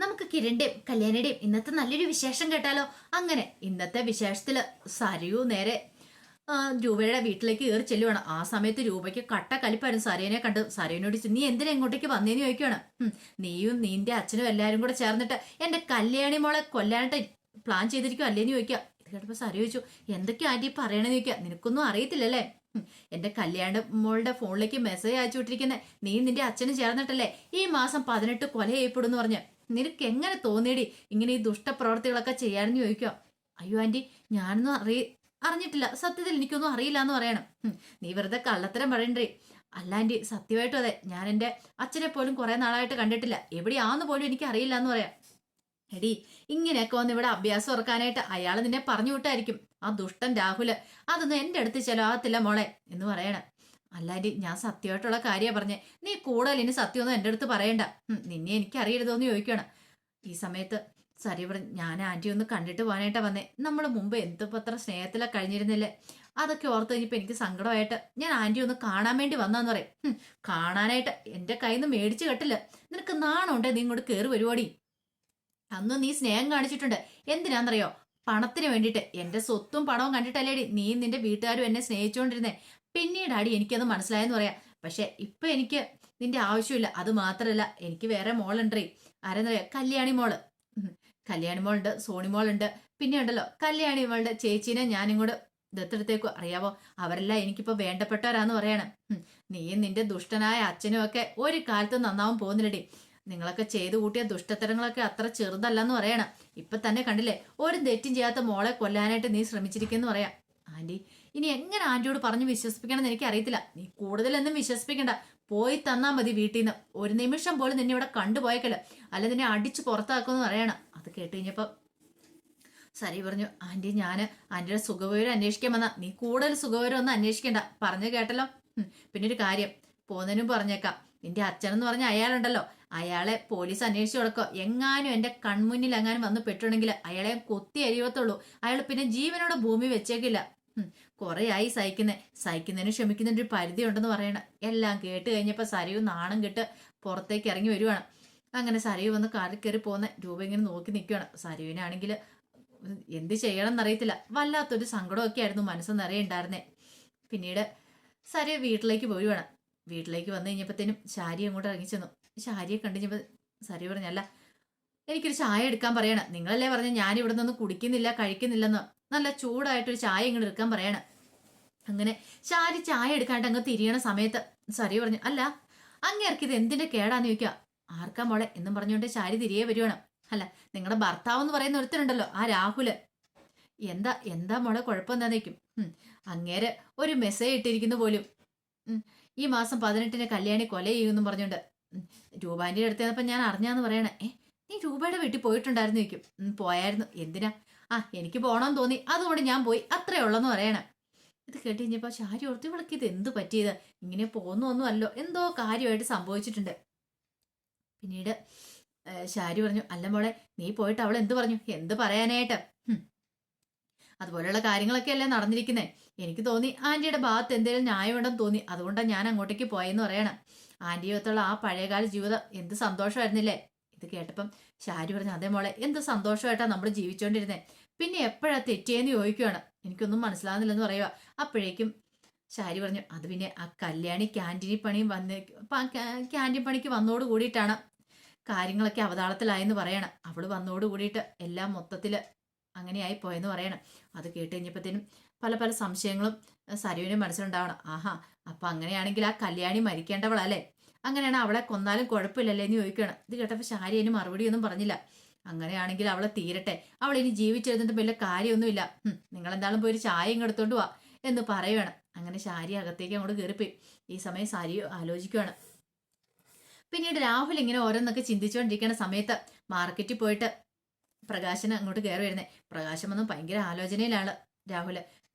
നമുക്ക് കിരണിന്റെയും കല്യാണിയുടെയും ഇന്നത്തെ നല്ലൊരു വിശേഷം കേട്ടാലോ. അങ്ങനെ ഇന്നത്തെ വിശേഷത്തില് സരയു നേരെ രൂപയുടെ വീട്ടിലേക്ക് കയറി ചെല്ലുവാണ്. ആ സമയത്ത് രൂപയ്ക്ക് കട്ട കലിപ്പായിരുന്നു സരയനെ കണ്ട്. സരയനോട് ചോദിച്ചു, നീ എന്തിനാ ഇങ്ങോട്ടേക്ക് വന്നേന്ന് ചോദിക്കുവാണ്. നീയും നിന്റെ അച്ഛനും എല്ലാരും കൂടെ ചേർന്നിട്ട് എന്റെ കല്യാണി മോളെ കൊല്ലാനായിട്ട് പ്ലാൻ ചെയ്തിരിക്കും അല്ലേന്ന് ചോദിക്കുക. ഇത് കേട്ടപ്പോ സര ചോദിച്ചു, എന്തൊക്കെയാ ആന്റി പറയണെന്ന് ചോദിക്കുക. നിനക്കൊന്നും അറിയത്തില്ലല്ലേ? എന്റെ കല്യാണ മോളുടെ ഫോണിലേക്ക് മെസ്സേജ് അയച്ചു വിട്ടിരിക്കുന്നത് നീ നിന്റെ അച്ഛനും ചേർന്നിട്ടല്ലേ ഈ മാസം 18 കൊല ചെയ്യപ്പെടുന്നു പറഞ്ഞ്. നിനക്ക് എങ്ങനെ തോന്നിയടി ഇങ്ങനെ ഈ ദുഷ്ടപ്രവർത്തികളൊക്കെ ചെയ്യാനെന്ന് ചോദിക്കുക. അയ്യോ ആന്റി, ഞാനൊന്നും അറിഞ്ഞിട്ടില്ല, സത്യത്തിൽ എനിക്കൊന്നും അറിയില്ല എന്ന് പറയണം. നീ വെറുതെ കള്ളത്തരം പറയണ്ടേ. അല്ല ആന്റി, സത്യമായിട്ടും അതെ, ഞാൻ എന്റെ അച്ഛനെ പോലും കുറെ നാളായിട്ട് കണ്ടിട്ടില്ല, എവിടെയാന്ന് പോലും എനിക്ക് അറിയില്ല എന്ന് പറയാം. എടി, ഇങ്ങനെയൊക്കെ വന്ന് ഇവിടെ അഭ്യാസം ഉറക്കാനായിട്ട് അയാൾ നിന്നെ പറഞ്ഞു വിട്ടായിരിക്കും, ആ ദുഷ്ടൻ രാഹുല്. അതൊന്നും എന്റെ അടുത്ത് ചെലവാകത്തില്ല മോളെ എന്ന് പറയണം. അല്ലാണ്ടി, ഞാൻ സത്യമായിട്ടുള്ള കാര്യമാണ് പറഞ്ഞേ, നീ കൂടുതൽ ഇനി സത്യമൊന്നും എന്റെ അടുത്ത് പറയണ്ട. നിന്നെ എനിക്ക് അറിയരുതോന്ന് ചോദിക്കണം. ഈ സമയത്ത് സരി പറഞ്ഞു, ഞാൻ ആന്റി ഒന്ന് കണ്ടിട്ട് പോകാനായിട്ടാ വന്നേ. നമ്മൾ മുമ്പ് എന്ത് പത്ര സ്നേഹത്തിലാ കഴിഞ്ഞിരുന്നില്ലേ, അതൊക്കെ ഓർത്ത് കഴിഞ്ഞപ്പോ എനിക്ക് സങ്കടമായിട്ട് ഞാൻ ആന്റി ഒന്ന് കാണാൻ വേണ്ടി വന്നാന്ന് പറയും. കാണാനായിട്ട് എന്റെ കയ്യിൽ നിന്ന് മേടിച്ചു കെട്ടില്ല, നിനക്ക് നാണമുണ്ടേ നീ ഇങ്ങോട്ട് കയറി വരുവാടി. അന്ന് നീ സ്നേഹം കാണിച്ചിട്ടുണ്ട്, എന്തിനാന്നറിയോ? പണത്തിന് വേണ്ടിയിട്ട്. എന്റെ സ്വത്തും പണവും കണ്ടിട്ടല്ലേടി നീ നിന്റെ വീട്ടുകാരും എന്നെ സ്നേഹിച്ചുകൊണ്ടിരുന്നേ. പിന്നീടാടി എനിക്കത് മനസ്സിലായെന്ന് പറയാം. പക്ഷെ ഇപ്പൊ എനിക്ക് നിന്റെ ആവശ്യമില്ല. അത് മാത്രല്ല, എനിക്ക് വേറെ മോളുണ്ടേ. ആരെന്നറിയോ? കല്യാണി മോള്. കല്യാണി മോളുണ്ട്, സോണി മോളുണ്ട്, പിന്നെ ഉണ്ടല്ലോ കല്യാണി മോളുടെ ചേച്ചീനെ ഞാനിങ്ങോട്ട് ദത്തെടുത്തേക്കു. അറിയാവോ, അവരെല്ലാം എനിക്കിപ്പോ വേണ്ടപ്പെട്ടവരാന്ന് പറയണം. നീയും നിന്റെ ദുഷ്ടനായ അച്ഛനും ഒക്കെ ഒരു കാലത്ത് നന്നാവും പോകുന്നില്ലടി. നിങ്ങളൊക്കെ ചെയ്തു കൂട്ടിയ ദുഷ്ടത്തരങ്ങളൊക്കെ അത്ര ചെറുതല്ലെന്ന് പറയണം. ഇപ്പൊ തന്നെ കണ്ടില്ലേ, ഒരു തെറ്റും ചെയ്യാത്ത മോളെ കൊല്ലാനായിട്ട് നീ ശ്രമിച്ചിരിക്കുന്നു പറയാം. ആന്റി, ഇനി എങ്ങനെ ആന്റിയോട് പറഞ്ഞു വിശ്വസിപ്പിക്കണം എന്ന് എനിക്ക് അറിയത്തില്ല. നീ കൂടുതലൊന്നും വിശ്വസിപ്പിക്കണ്ട, പോയി തന്നാ മതി വീട്ടിൽ നിന്ന്. ഒരു നിമിഷം പോലും നിന്നെ ഇവിടെ കണ്ടുപോയേക്കല്ല, അല്ല നിന്നെ അടിച്ച് പുറത്താക്കുമെന്ന് പറയണം. അത് കേട്ട് കഴിഞ്ഞപ്പോ സരി പറഞ്ഞു, ആന്റി, ഞാന് ആന്റിയുടെ സുഖവിവരം അന്വേഷിക്കാൻ വന്ന. നീ കൂടുതൽ സുഖവിവരം ഒന്നും അന്വേഷിക്കണ്ട, പറഞ്ഞു കേട്ടല്ലോ. പിന്നെ ഒരു കാര്യം പോന്നതിനും പറഞ്ഞേക്കാം, നിന്റെ അച്ഛനെന്ന് പറഞ്ഞ അയാളുണ്ടല്ലോ, അയാളെ പോലീസ് അന്വേഷിച്ചു കൊടുക്കോ. എങ്ങാനും എന്റെ കൺമുന്നിൽ എങ്ങാനും വന്ന് പെട്ടുണ്ടെങ്കിൽ അയാളെ കൊത്തി അരിവത്തുള്ളൂ. അയാൾ പിന്നെ ജീവനോടെ ഭൂമി വെച്ചേക്കില്ല. കുറെ ആയി സഹിക്കുന്നതിന് ക്ഷമിക്കുന്നതിന് ഒരു പരിധി ഉണ്ടെന്ന് പറയണം. എല്ലാം കേട്ട് കഴിഞ്ഞപ്പോ സരയു നാണം കെട്ട് പുറത്തേക്ക് ഇറങ്ങി വരുവാണ്. അങ്ങനെ സരയു വന്ന് കാറിൽ കയറി പോകുന്ന രൂപ ഇങ്ങനെ നോക്കി നിൽക്കുകയാണ്. സരയുവിനാണെങ്കിൽ എന്ത് ചെയ്യണം എന്നറിയത്തില്ല, വല്ലാത്തൊരു സങ്കടമൊക്കെ ആയിരുന്നു മനസ്സ് നിറയെ ഉണ്ടായിരുന്നേ. പിന്നീട് സരയു വീട്ടിലേക്ക് പോരുവാണ്. വീട്ടിലേക്ക് വന്നു കഴിഞ്ഞപ്പോഴത്തേനും ശാരി അങ്ങോട്ട് ഇറങ്ങി ചെന്നു. ശാരിയെ കണ്ടുകഴിഞ്ഞപ്പോൾ സരി പറഞ്ഞല്ല, എനിക്കൊരു ചായ എടുക്കാൻ പറയണം. നിങ്ങളല്ലേ പറഞ്ഞ ഞാൻ ഇവിടെ നിന്ന് കുടിക്കുന്നില്ല കഴിക്കുന്നില്ലെന്ന്. നല്ല ചൂടായിട്ടൊരു ചായ ഇങ്ങോട്ട് എടുക്കാൻ പറയണം. അങ്ങനെ ശാരി ചായ എടുക്കാണ്ട് അങ്ങ് തിരിയണ സമയത്ത് സരി പറഞ്ഞു, അല്ല അങ്ങേർക്ക് ഇത് എന്തിന്റെ കേടാന്ന് ചോദിക്കുക. ആർക്കാ മോളെ എന്നും പറഞ്ഞുകൊണ്ട് ശാരി തിരികെ വരുവാണ്. അല്ല, നിങ്ങളുടെ ഭർത്താവ് എന്ന് പറയുന്ന ഒരുത്തരുണ്ടല്ലോ, ആ രാഹുല്. എന്താ എന്താ മോളെ കുഴപ്പം എന്താന്ന് ചോദിക്കും. അങ്ങേര് ഒരു മെസ്സേജ് ഇട്ടിരിക്കുന്നു പോലും, ഈ മാസം 18-ന് കല്യാണി കൊല ചെയ്യുമെന്നും പറഞ്ഞുകൊണ്ട്. രൂപാന്റെ അടുത്ത് ചെന്നപ്പോ ഞാൻ അറിഞ്ഞാന്ന് പറയണേ. നീ രൂപയുടെ വീട്ടിൽ പോയിട്ടുണ്ടായിരുന്നു ചോദിക്കും. പോയായിരുന്നു. എന്തിനാ? എനിക്ക് പോകണമെന്ന് തോന്നി, അതുകൊണ്ട് ഞാൻ പോയി, അത്രേ ഉള്ളെന്ന് പറയണേ. ഇത് കേട്ട് കഴിഞ്ഞപ്പോ ശാരി ഓർത്ത്, ഇവൾക്ക് ഇത് എന്ത് പറ്റിയത്, ഇങ്ങനെ പോന്നൊന്നും അല്ലോ, എന്തോ കാര്യമായിട്ട് സംഭവിച്ചിട്ടുണ്ട്. പിന്നീട് ശാരി പറഞ്ഞു, അല്ല മോളെ, നീ പോയിട്ട് അവൾ എന്ത് പറഞ്ഞു? എന്ത് പറയാനായിട്ട്? അതുപോലെയുള്ള കാര്യങ്ങളൊക്കെ അല്ലേ നടന്നിരിക്കുന്നേ. എനിക്ക് തോന്നി ആന്റിയുടെ ഭാഗത്ത് എന്തെങ്കിലും ന്യായമുണ്ടെന്ന് തോന്നി, അതുകൊണ്ടാണ് ഞാൻ അങ്ങോട്ടേക്ക് പോയെന്ന് പറയണം. ആന്റിയത്തുള്ള ആ പഴയകാല ജീവിതം എന്ത് സന്തോഷമായിരുന്നില്ലേ? ഇത് കേട്ടപ്പം ശാരി പറഞ്ഞു, അതേ മോളെ, എന്ത് സന്തോഷമായിട്ടാണ് നമ്മൾ ജീവിച്ചോണ്ടിരുന്നേ, പിന്നെ എപ്പോഴാ തെറ്റിയെന്ന് ചോദിക്കുവാണ്. എനിക്കൊന്നും മനസ്സിലാകുന്നില്ലെന്ന് പറയുക. അപ്പോഴേക്കും ശാരി പറഞ്ഞു, അത് പിന്നെ ആ കല്യാണി ക്യാൻറ്റീൻ പണിക്ക് വന്നോട് കൂടിയിട്ടാണ് കാര്യങ്ങളൊക്കെ അവതാളത്തിലായെന്ന് പറയണം. അവള് വന്നോട് കൂടിയിട്ട് എല്ലാം മൊത്തത്തില് അങ്ങനെയായി പോയെന്ന് പറയണം. അത് കേട്ട് കഴിഞ്ഞപ്പോഴത്തേനും പല പല സംശയങ്ങളും സരുവിന് മനസ്സിലുണ്ടാവണം. ആഹാ, അപ്പൊ അങ്ങനെയാണെങ്കിൽ ആ കല്യാണി മരിക്കേണ്ടവളല്ലേ, അങ്ങനെയാണ് അവളെ കൊന്നാലും കുഴപ്പമില്ലല്ലേ എന്ന് ചോദിക്കണം. ഇത് കേട്ടപ്പോൾ ശാരി അതിന് മറുപടിയൊന്നും പറഞ്ഞില്ല. അങ്ങനെയാണെങ്കിൽ അവളെ തീരട്ടെ, അവൾ ഇനി ജീവിച്ചെഴുതുന്ന വലിയ കാര്യമൊന്നുമില്ല, നിങ്ങൾ എന്തായാലും പോയി ഒരു ചായ ഇങ്ങെടുത്തോണ്ട് വാ എന്ന് പറയുവാണ്. അങ്ങനെ ശാരി അകത്തേക്ക് അങ്ങോട്ട് കയറിപ്പോയി. ഈ സമയം സാരി ആലോചിക്കുവാണ്. പിന്നീട് രാഹുൽ ഇങ്ങനെ ഓരോന്നൊക്കെ ചിന്തിച്ചുകൊണ്ടിരിക്കുന്ന സമയത്ത് മാർക്കറ്റിൽ പോയിട്ട് പ്രകാശന് അങ്ങോട്ട് കയറി വരുന്നേ. പ്രകാശം വന്നും ഭയങ്കര ആലോചനയിലാണ്.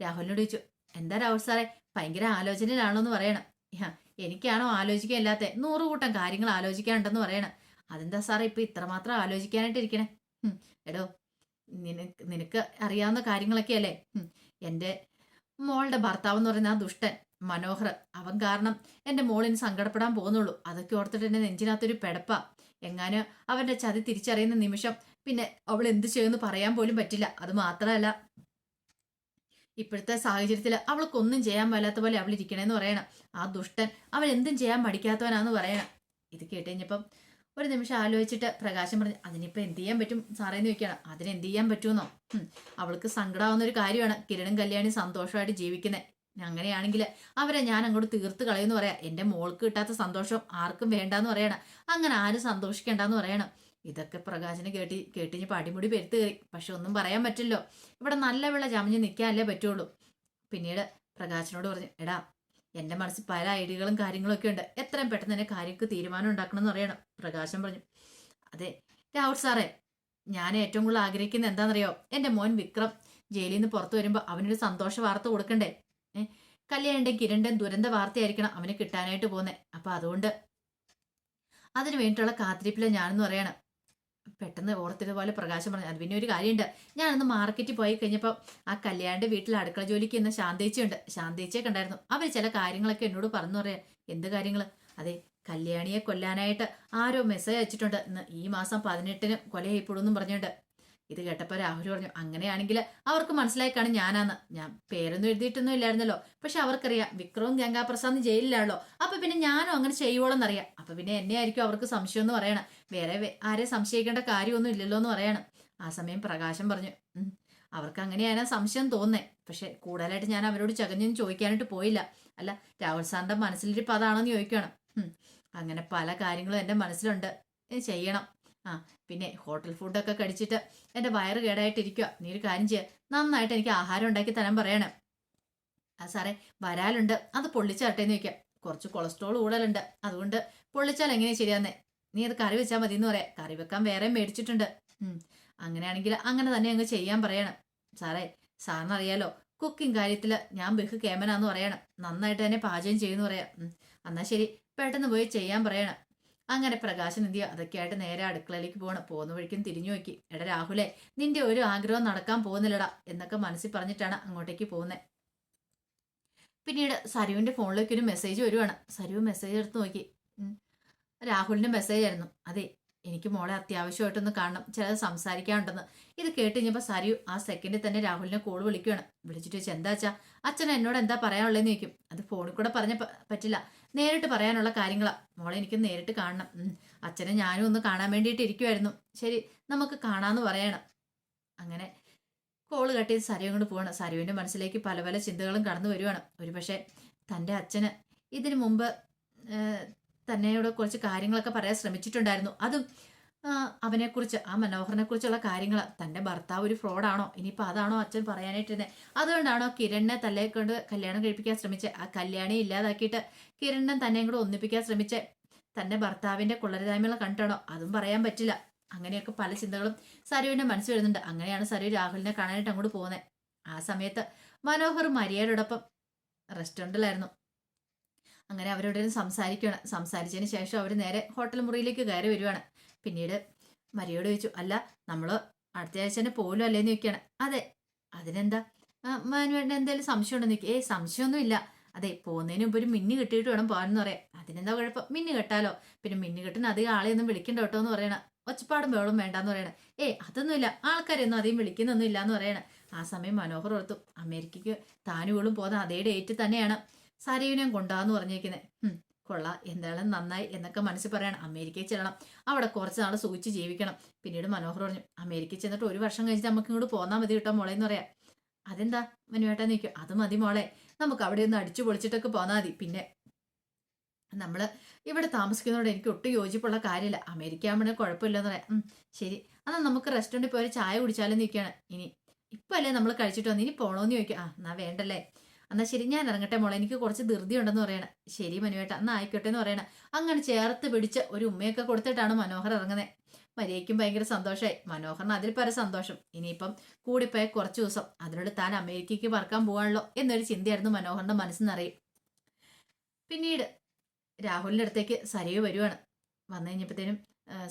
രാഹുലിനോട് ചോദിച്ചു, എന്താ രാഹുൽ സാറേ ഭയങ്കര ആലോചനയിലാണോ എന്ന് പറയണം. എനിക്കാണോ ആലോചിക്കാനില്ലാത്ത 100 കൂട്ടം കാര്യങ്ങൾ ആലോചിക്കാനുണ്ടെന്ന് പറയണം. അതെന്താ സാറേ ഇപ്പൊ ഇത്രമാത്രം ആലോചിക്കാനായിട്ട് ഇരിക്കണേ? എടോ, നിനക്ക് അറിയാവുന്ന കാര്യങ്ങളൊക്കെ അല്ലേ. എന്റെ മോളുടെ ഭർത്താവ് എന്ന് പറയുന്ന ആ ദുഷ്ടൻ മനോഹർ, അവൻ കാരണം എന്റെ മോളിന് സങ്കടപ്പെടാൻ പോകുന്നുള്ളൂ. അതൊക്കെ ഓർത്തിട്ട് എന്റെ നെഞ്ചിനകത്തൊരു പെടപ്പാ. എങ്ങാനും അവന്റെ ചതി തിരിച്ചറിയുന്ന നിമിഷം പിന്നെ അവൾ എന്ത് ചെയ്യുമെന്ന് പറയാൻ പോലും പറ്റില്ല. അത് മാത്രമല്ല, ഇപ്പോഴത്തെ സാഹചര്യത്തിൽ അവൾക്കൊന്നും ചെയ്യാൻ മേലാത്ത പോലെ അവൾ ഇരിക്കണേന്ന് പറയണം. ആ ദുഷ്ടൻ അവൻ എന്തും ചെയ്യാൻ മടിക്കാത്തവനാന്ന് പറയണം. ഇത് കേട്ടുകഴിഞ്ഞപ്പം ഒരു നിമിഷം ആലോചിച്ചിട്ട് പ്രകാശം പറഞ്ഞു, അതിനിപ്പോൾ എന്ത് ചെയ്യാൻ പറ്റും സാറേന്ന് ചോദിക്കണം. അതിന് എന്ത് ചെയ്യാൻ പറ്റുമെന്നോ? അവൾക്ക് സങ്കടമാവുന്ന ഒരു കാര്യമാണ് കിരണും കല്യാണി സന്തോഷമായിട്ട് ജീവിക്കുന്നത്. അങ്ങനെയാണെങ്കിൽ അവരെ ഞാൻ അങ്ങോട്ട് തീർത്ത് കളയുമെന്ന് പറയാം. എൻ്റെ മോൾക്ക് കിട്ടാത്ത സന്തോഷം ആർക്കും വേണ്ടാന്ന് പറയണം. അങ്ങനെ ആരും സന്തോഷിക്കേണ്ടെന്ന് പറയണം. ഇതൊക്കെ പ്രകാശന് കേട്ടിഞ്ഞപ്പോൾ അടിമുടി പെരുത്ത് കയറി. പക്ഷെ ഒന്നും പറയാൻ പറ്റില്ലോ. ഇവിടെ നല്ല വെള്ള ചമഞ്ഞ് നിൽക്കാനല്ലേ പറ്റുള്ളൂ. പിന്നീട് പ്രകാശനോട് പറഞ്ഞു, എടാ, എൻ്റെ മനസ്സിൽ പല ഐഡിയകളും കാര്യങ്ങളും ഒക്കെ ഉണ്ട്. എത്രയും പെട്ടെന്ന് തന്നെ കാര്യങ്ങൾക്ക് തീരുമാനം ഉണ്ടാക്കണം എന്ന് പറയണം. പ്രകാശൻ പറഞ്ഞു, അതെ രാഹുൽ സാറേ, ഞാൻ ഏറ്റവും കൂടുതൽ ആഗ്രഹിക്കുന്നത് എന്താണെന്നറിയോ? എൻ്റെ മോൻ വിക്രം ജയിലിൽ നിന്ന് പുറത്തു വരുമ്പോൾ അവനൊരു സന്തോഷ വാർത്ത കൊടുക്കണ്ടേ? കല്യാണിൻ്റെയും കിരണിൻ്റെയും ദുരന്ത വാർത്തയായിരിക്കണം അവന് കിട്ടാനായിട്ട് പോകുന്നത്. അപ്പം അതുകൊണ്ട് അതിന് വേണ്ടിയിട്ടുള്ള കാത്തിരിപ്പില്ല ഞാനെന്ന് പറയണം. പെട്ടെന്ന് ഓർത്തതുപോലെ പ്രകാശം പറഞ്ഞു, അത് പിന്നെ ഒരു കാര്യമുണ്ട്. ഞാനൊന്ന് മാർക്കറ്റിൽ പോയി കഴിഞ്ഞപ്പോൾ ആ കല്യാണിന്റെ വീട്ടിൽ അടുക്കള ജോലിക്ക് ഇന്ന് ശാന്തേച്ചിയുണ്ട്. ശാന്തേച്ചിയെ കണ്ടായിരുന്നു. അവർ ചില കാര്യങ്ങളൊക്കെ എന്നോട് പറഞ്ഞു പറയാം. എന്ത് കാര്യങ്ങൾ? അതെ, കല്യാണിയെ കൊല്ലാനായിട്ട് ആരോ മെസ്സേജ് അയച്ചിട്ടുണ്ട്. ഇന്ന് ഈ മാസം 18-ന് കൊല ചെയ്യപ്പെടുമെന്നും പറഞ്ഞുകൊണ്ട്. ഇത് കേട്ടപ്പോൾ രാഹുൽ പറഞ്ഞു, അങ്ങനെയാണെങ്കിൽ അവർക്ക് മനസ്സിലായി കാണും ഞാനാന്ന്. ഞാൻ പേരൊന്നും എഴുതിയിട്ടൊന്നും ഇല്ലായിരുന്നല്ലോ. പക്ഷെ അവർക്കറിയാം വിക്രവും ഗംഗാപ്രസാദ് ജയിലിലാണല്ലോ. അപ്പൊ പിന്നെ ഞാനും അങ്ങനെ ചെയ്യുവോളെന്നറിയാം. അപ്പൊ പിന്നെ എന്നെ ആയിരിക്കും അവർക്ക് സംശയം എന്ന് പറയണം. വേറെ ആരെ സംശയിക്കേണ്ട കാര്യമൊന്നും ഇല്ലല്ലോ എന്ന് പറയണം. ആ സമയം പ്രകാശം പറഞ്ഞു, അവർക്ക് അങ്ങനെയാണ് സംശയം തോന്നേ. പക്ഷെ കൂടുതലായിട്ട് ഞാൻ അവരോട് ചകഞ്ഞൊന്നും ചോദിക്കാനായിട്ട് പോയില്ല. അല്ല, രാഹുൽ സാറിന്റെ മനസ്സിലിരിപ്പ് അതാണെന്ന് ചോദിക്കണം. അങ്ങനെ പല കാര്യങ്ങളും എൻ്റെ മനസ്സിലുണ്ട്, ചെയ്യണം. ആ പിന്നെ ഹോട്ടൽ ഫുഡൊക്കെ കഴിച്ചിട്ട് എൻ്റെ വയറ് കേടായിട്ടിരിക്കുക. നീ ഒരു കാര്യം ചെയ്യുക, നന്നായിട്ട് എനിക്ക് ആഹാരം ഉണ്ടാക്കി തരാൻ പറയണം. ആ സാറേ, വരാലുണ്ട്, അത് പൊള്ളിച്ചാട്ടേന്ന് ചോദിക്കാം. കുറച്ച് കൊളസ്ട്രോൾ കൂടുതലുണ്ട്, അതുകൊണ്ട് പൊള്ളിച്ചാൽ എങ്ങനെയാ ശരിയാന്നേ? നീ അത് കറി വെച്ചാൽ മതി എന്ന് പറയാം. കറി വെക്കാൻ വേറെ മേടിച്ചിട്ടുണ്ട്. അങ്ങനെയാണെങ്കിൽ അങ്ങനെ തന്നെ അങ്ങ് ചെയ്യാൻ പറയണം. സാറേ, സാറിനറിയാലോ കുക്കിംഗ് കാര്യത്തിൽ ഞാൻ ബഹു കേമനാന്ന് പറയണം. നന്നായിട്ട് തന്നെ പാചകം ചെയ്യുമെന്ന് പറയാം. എന്നാൽ ശരി, പെട്ടെന്ന് പോയി ചെയ്യാൻ പറയണം. അങ്ങനെ പ്രകാശൻ എന്ത് ചെയ്യുക, അതൊക്കെയായിട്ട് നേരെ അടുക്കളയിലേക്ക് പോകണം. പോകുന്ന വഴിക്കും തിരിഞ്ഞു നോക്കി, എടാ രാഹുലേ, നിന്റെ ഒരു ആഗ്രഹം നടക്കാൻ പോകുന്നില്ലടാ എന്നൊക്കെ മനസ്സിൽ പറഞ്ഞിട്ടാണ് അങ്ങോട്ടേക്ക് പോകുന്നത്. പിന്നീട് സരുവിന്റെ ഫോണിലേക്ക് ഒരു മെസ്സേജ് വരുവാണ്. സരു മെസ്സേജ് എടുത്ത് നോക്കി. രാഹുലിന്റെ മെസ്സേജ് ആയിരുന്നു. അതെ, എനിക്ക് മോളെ അത്യാവശ്യമായിട്ടൊന്ന് കാണണം, ചിലത് സംസാരിക്കാനുണ്ടെന്ന്. ഇത് കേട്ട് കഴിഞ്ഞപ്പോൾ സരു ആ സെക്കൻഡിൽ തന്നെ രാഹുലിനെ കോൾ വിളിക്കുകയാണ്. വിളിച്ചിട്ട് ചോദിച്ചാൽ, എന്താ അച്ഛാ, അച്ഛൻ എന്നോട് എന്താ പറയാനുള്ളതെന്ന് ചോദിക്കും. അത് ഫോണിൽ കൂടെ പറഞ്ഞ പറ്റില്ല, നേരിട്ട് പറയാനുള്ള കാര്യങ്ങളാ. മോളെ എനിക്ക് നേരിട്ട് കാണണം. അച്ഛനെ ഞാനും ഒന്ന് കാണാൻ വേണ്ടിയിട്ട് ഇരിക്കുമായിരുന്നു. ശരി, നമുക്ക് കാണാമെന്ന് പറയണം. അങ്ങനെ കോള് കട്ട് ചെയ്ത് സരു കൊണ്ട് പോവാണ്. സരുവിന്റെ മനസ്സിലേക്ക് പല പല ചിന്തകളും കടന്നു വരുവാണ്. ഒരുപക്ഷെ തൻ്റെ അച്ഛന് ഇതിനു മുമ്പ് തന്നെയോട് കുറച്ച് കാര്യങ്ങളൊക്കെ പറയാൻ ശ്രമിച്ചിട്ടുണ്ടായിരുന്നു. അതും അവനെക്കുറിച്ച്, ആ മനോഹരനെ കുറിച്ചുള്ള കാര്യങ്ങൾ. തൻ്റെ ഭർത്താവ് ഒരു ഫ്രോഡാണോ, ഇനിയിപ്പോൾ അതാണോ അച്ഛൻ പറയാനായിട്ടിരുന്നത്? അതുകൊണ്ടാണോ കിരണിനെ തല്ലേ കൊണ്ട് കല്യാണം കഴിപ്പിക്കാൻ ശ്രമിച്ച് ആ കല്യാണി ഇല്ലാതാക്കിയിട്ട് കിരണിനെ തന്നെയും കൂടെ ഒന്നിപ്പിക്കാൻ ശ്രമിച്ച് തൻ്റെ ഭർത്താവിൻ്റെ കൊള്ളരുതായ്മകൾ കണ്ടിട്ടാണോ? അതും പറയാൻ പറ്റില്ല. അങ്ങനെയൊക്കെ പല ചിന്തകളും സരുവിൻ്റെ മനസ്സിൽ വരുന്നുണ്ട്. അങ്ങനെയാണ് സരു രാഹുലിനെ കാണാനായിട്ട് അങ്ങോട്ട് പോകുന്നത്. ആ സമയത്ത് മനോഹർ മരിയയോടൊപ്പം റെസ്റ്റോറൻറ്റിലായിരുന്നു. അങ്ങനെ അവരോട് സംസാരിക്കുകയാണ്. സംസാരിച്ചതിന് ശേഷം അവർ നേരെ ഹോട്ടൽ മുറിയിലേക്ക് കയറി വരുവാണ്. പിന്നീട് മരിയോട് ചോദിച്ചു, അല്ല നമ്മൾ അടുത്ത ആഴ്ച തന്നെ പോലും അല്ലേന്ന് ചോദിക്കുകയാണ്. അതെ, അതിനെന്താ മാനുവേട്ടന് എന്തെങ്കിലും സംശയം ഉണ്ടെന്ന് ചോദിക്കും. സംശയമൊന്നും ഇല്ല. അതെ, പോകുന്നതിന് മുമ്പ് ഒരു മിന്നി കെട്ടിയിട്ട് വേണം പോകാനെന്ന് പറയാം. അതിനെന്താ കുഴപ്പം, മിന്നി കെട്ടാലോ. പിന്നെ മിന്നി കെട്ടിന് അധികം ആളെയൊന്നും വിളിക്കണ്ട കേട്ടോ എന്ന് പറയണം. ഒച്ചപ്പാടും ബഹളും വേണ്ടാന്ന് പറയണം. അതൊന്നുമില്ല, ആൾക്കാരൊന്നും അധികം വിളിക്കുന്നൊന്നും ഇല്ല എന്ന് പറയണം. ആ സമയം മനോഹർ ഓർത്തു, അമേരിക്കയ്ക്ക് താനുകളും പോകുന്ന അതേ ഡേറ്റ് തന്നെയാണ് സരയുവിനെയും കൊണ്ടാന്ന് പറഞ്ഞേക്കുന്നത്. കൊള്ളാം, എന്തായാലും നന്നായി എന്നൊക്കെ മനസ്സിൽ പറയണം. അമേരിക്കയിൽ ചെല്ലണം, അവിടെ കുറച്ച് നാൾ സൂചിച്ച് ജീവിക്കണം. പിന്നീട് മനോഹർ പറഞ്ഞു, അമേരിക്കയിൽ ചെന്നിട്ട് 1 വർഷം കഴിഞ്ഞിട്ട് നമുക്ക് ഇങ്ങോട്ട് പോന്നാൽ മതി കേട്ടോ മോളെ എന്ന് പറയാം. അതെന്താ മനുവേട്ടാ നിൽക്കും? അത് മതി മോളെ, നമുക്ക് അവിടെ ഒന്ന് അടിച്ചു പൊളിച്ചിട്ടൊക്കെ പോന്നാൽ മതി. പിന്നെ നമ്മൾ ഇവിടെ താമസിക്കുന്നതോട് എനിക്ക് ഒട്ടും യോജിപ്പുള്ള കാര്യമില്ല. അമേരിക്ക ആകുമ്പോൾ കുഴപ്പമില്ലെന്ന് പറയാം. ശരി, എന്നാൽ നമുക്ക് റെസ്റ്റോറൻറ്റിൽ പോയി ചായ കുടിച്ചാലും നിൽക്കുകയാണ്. ഇപ്പം അല്ലേ നമ്മൾ കഴിച്ചിട്ട് വന്ന്, ഇനി പോകണമെന്ന് ചോദിക്കാം. എന്നാ വേണ്ടല്ലേ, എന്നാൽ ശരി ഞാൻ ഇറങ്ങട്ടെ മോളെ, എനിക്ക് കുറച്ച് ധൃതി ഉണ്ടെന്ന് പറയണം. ശരി മനുവേട്ട, എന്നാൽ ആയിക്കോട്ടെ എന്ന് പറയണം. അങ്ങനെ ചേർത്ത് പിടിച്ച് ഒരു ഉമ്മയൊക്കെ കൊടുത്തിട്ടാണ് മനോഹർ ഇറങ്ങുന്നത്. മരിയയ്ക്കും ഭയങ്കര സന്തോഷമായി. മനോഹറിന് അതിൽ പല സന്തോഷം. ഇനിയിപ്പം കൂടിപ്പോയ കുറച്ച് ദിവസം അതിനോട് താൻ അമേരിക്കയ്ക്ക് പറക്കാൻ പോകാണല്ലോ എന്നൊരു ചിന്തയായിരുന്നു മനോഹറിന്റെ മനസ്സിൽ നിറയും. പിന്നീട് രാഹുലിന്റെ അടുത്തേക്ക് സരയു വരുവാണ്. വന്നു കഴിഞ്ഞപ്പോഴത്തേനും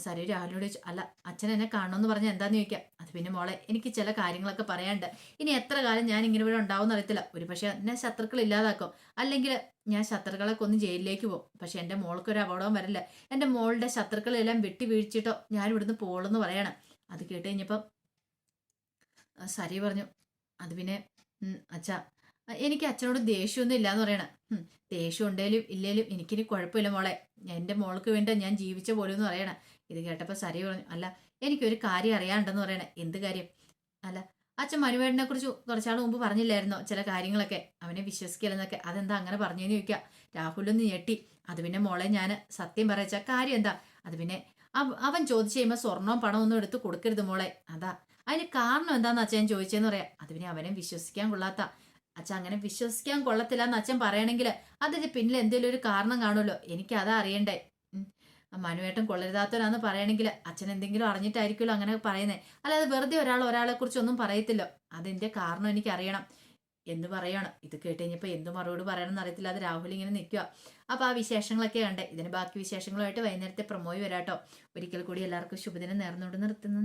സരി രാഹുലിനോട് ചോദിച്ചു, അല്ല അച്ഛൻ എന്നെ കാണണമെന്ന് പറഞ്ഞാൽ എന്താന്ന് ചോദിക്കാം. അത് പിന്നെ മോളെ, എനിക്ക് ചില കാര്യങ്ങളൊക്കെ പറയാനുണ്ട്. ഇനി എത്ര കാലം ഞാൻ ഇങ്ങനെ ഇവിടെ ഉണ്ടാവും അറിയത്തില്ല. ഒരു പക്ഷെ എന്നെ ശത്രുക്കൾ ഇല്ലാതാക്കും, അല്ലെങ്കിൽ ഞാൻ ശത്രുക്കളെ കൊന്ന് ജയിലിലേക്ക് പോകും. പക്ഷെ എൻ്റെ മോൾക്ക് ഒരു അപകടവും വരില്ല. എൻ്റെ മോളുടെ ശത്രുക്കളെല്ലാം വെട്ടി വീഴ്ചിട്ടോ ഞാൻ ഇവിടുന്ന് പോളെന്ന് പറയണം. അത് കേട്ട് കഴിഞ്ഞപ്പം സരി പറഞ്ഞു, അത് പിന്നെ അച്ഛാ, എനിക്ക് അച്ഛനോട് ദേഷ്യമൊന്നും ഇല്ലാന്ന് പറയണം. ദേഷ്യം ഉണ്ടേലും ഇല്ലേലും എനിക്കിനി കുഴപ്പമില്ല മോളെ. എൻ്റെ മോൾക്ക് വേണ്ടി ഞാൻ ജീവിച്ച പോലും എന്ന് പറയണം. ഇത് കേട്ടപ്പോൾ സരി പറഞ്ഞു, അല്ല എനിക്കൊരു കാര്യം അറിയാണ്ടെന്ന് പറയണേ. എന്ത് കാര്യം? അല്ല, അച്ഛൻ മനുവേടനെ കുറിച്ച് കുറച്ചാൾ മുമ്പ് പറഞ്ഞില്ലായിരുന്നോ ചില കാര്യങ്ങളൊക്കെ, അവനെ വിശ്വസിക്കില്ലെന്നൊക്കെ. അതെന്താ അങ്ങനെ പറഞ്ഞെന്ന് ചോദിക്കാം. രാഹുലൊന്ന് ഞെട്ടി. അത് പിന്നെ മോളെ, ഞാൻ സത്യം പറയച്ച കാര്യം എന്താ? അത് പിന്നെ അവൻ ചോദിച്ചു കഴിയുമ്പോൾ സ്വർണവും പണവും ഒന്നും എടുത്ത് കൊടുക്കരുത് മോളെ. അതാ അതിന് കാരണം എന്താന്ന് അച്ഛൻ ചോദിച്ചെന്ന് പറയാം. അത് പിന്നെ അവനെ വിശ്വസിക്കാൻ കൊള്ളാത്ത. അച്ഛൻ അങ്ങനെ വിശ്വസിക്കാൻ കൊള്ളത്തില്ല എന്ന് അച്ഛൻ പറയണമെങ്കിൽ അതിന് പിന്നിൽ എന്തെങ്കിലും ഒരു കാരണം കാണുമല്ലോ. എനിക്ക് അതാ അറിയണ്ടേ. മനുവേട്ടൻ കൊള്ളരുതാത്തവരാന്ന് പറയണമെങ്കിൽ അച്ഛൻ എന്തെങ്കിലും അറിഞ്ഞിട്ടായിരിക്കുമല്ലോ അങ്ങനെ പറയുന്നത്. അല്ലാതെ വെറുതെ ഒരാളെ കുറിച്ച് ഒന്നും പറയത്തില്ലോ. അതിന്റെ കാരണം എനിക്ക് അറിയണം എന്ന് പറയാണ്. ഇത് കേട്ട് കഴിഞ്ഞപ്പോൾ എന്ത് മറുപടി പറയണമെന്ന് അറിയത്തില്ല. അത് രാഹുൽ ഇങ്ങനെ നിൽക്കുക. അപ്പൊ ആ വിശേഷങ്ങളൊക്കെ കണ്ടേ. ഇതിന് ബാക്കി വിശേഷങ്ങളുമായിട്ട് വൈകുന്നേരത്തെ പ്രൊമോയി വരാട്ടോ. ഒരിക്കൽ കൂടി എല്ലാവർക്കും ശുഭദിനം നേർന്നുകൊണ്ട് നിർത്തുന്നു.